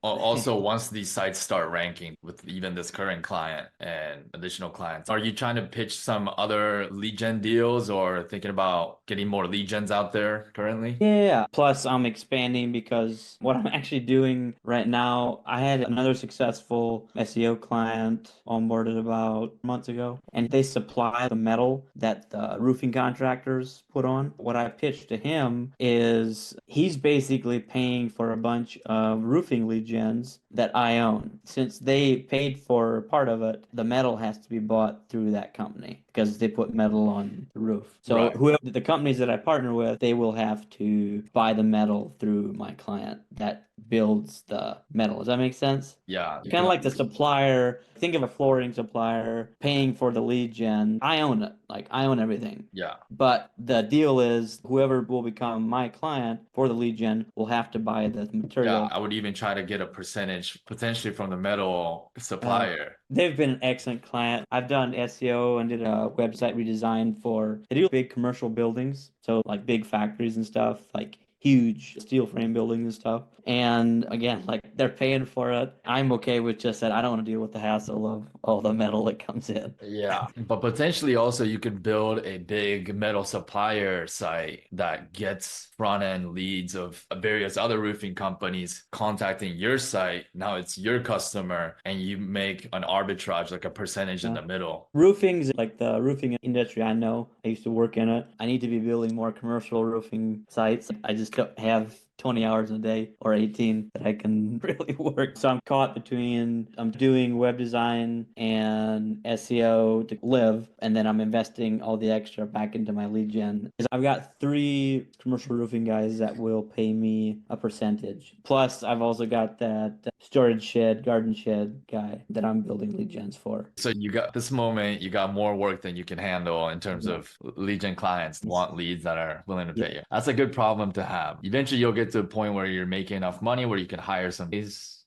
Also, once these sites start ranking with even this current client and additional clients, are you trying to pitch some other lead gen deals or thinking about getting more lead gens out there currently? Yeah. Plus, I'm expanding because what I'm actually doing right now, I had another successful SEO client onboarded about months ago, and they supply the metal that the roofing contractors put on. What I pitched to him is he's basically paying for a bunch of roofing lead gens that I own. Since they paid for part of it, the metal has to be bought through that company because they put metal on the roof. So Right. whoever the companies that I partner with, they will have to buy the metal through my client that builds the metal. Does that make sense? Yeah. Kind of like the supplier. Think of a flooring supplier paying for the lead gen. I own it. Like I own everything. Yeah. But the deal is whoever will become my client for the lead gen will have to buy the Yeah. material. I would even try to get a percentage potentially from the metal Uh, supplier. they've been an excellent client. I've done SEO and did a website redesign for they do big commercial buildings, so like big factories and stuff, like huge steel frame buildings and stuff. And again, like they're paying for it. I'm okay with just that. I don't want to deal with the hassle of all the metal that comes in. Yeah, but potentially also you could build a big metal supplier site that gets front end leads of various other roofing companies contacting your site. Now it's your customer and you make an arbitrage, like a percentage in Yeah. the middle. Roofing's like the roofing industry I know. I used to work in it. I need to be building more commercial roofing sites. I just don't have 20 hours in a day or 18 that I can really work. So I'm caught between I'm doing web design and SEO to live, and then I'm investing all the extra back into my lead gen. 'Cause I've got three commercial roofing guys that will pay me a percentage. Plus, I've also got that storage shed, garden shed guy that I'm building lead gens for. So you got this moment, you got more work than you can handle in terms Yeah. of lead gen clients want leads that are willing to pay Yeah. you. That's a good problem to have. Eventually you'll get to a point where you're making enough money where you can hire some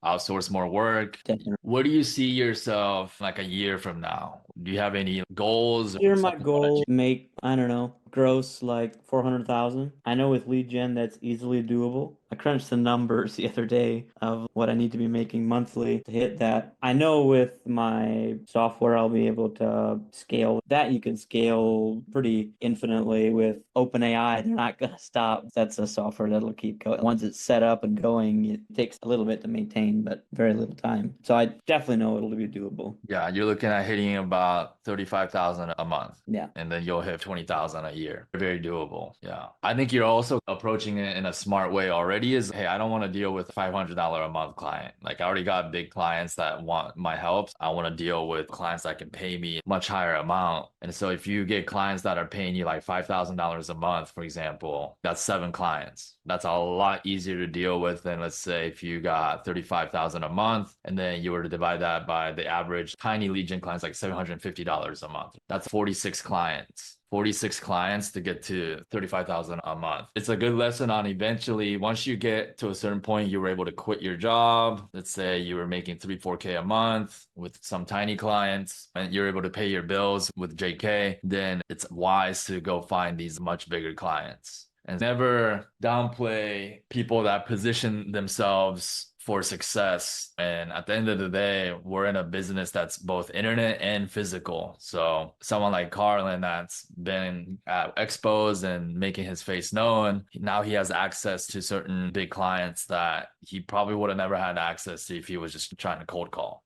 outsource more work. Definitely. Where do you see yourself like a year from now? Do you have any goals or Here, my something you want to goal achieve? make, I don't know, gross like 400,000. I know with lead gen that's easily doable. I crunched the numbers the other day of what I need to be making monthly to hit that. I know with my software I'll be able to scale that. You can scale pretty infinitely with OpenAI. They're not going to stop. That's a software that'll keep going. Once it's set up and going, it takes a little bit to maintain, but very little time. So I definitely know it'll be doable. Yeah, you're looking at hitting about 35,000 a month. Yeah. And then you'll hit 20,000 a year. Very doable. Yeah. I think you're also approaching it in a smart way already is, hey, I don't want to deal with $500 a month client. Like I already got big clients that want my help. I want to deal with clients that can pay me much higher amount. And so if you get clients that are paying you like $5,000 a month, for example, that's seven clients. That's a lot easier to deal with than let's say if you got 35,000 a month and then you were to divide that by the average tiny lead gen clients like $750 a month. That's 46 clients. 46 clients to get to 35,000 a month. It's a good lesson on eventually, once you get to a certain point, you were able to quit your job. Let's say you were making 3, 4K a month with some tiny clients and you're able to pay your bills with JK, then it's wise to go find these much bigger clients and never downplay people that position themselves for success. And at the end of the day, we're in a business that's both internet and physical. So someone like Karlan that's been at expos and making his face known, now he has access to certain big clients that he probably would have never had access to if he was just trying to cold call.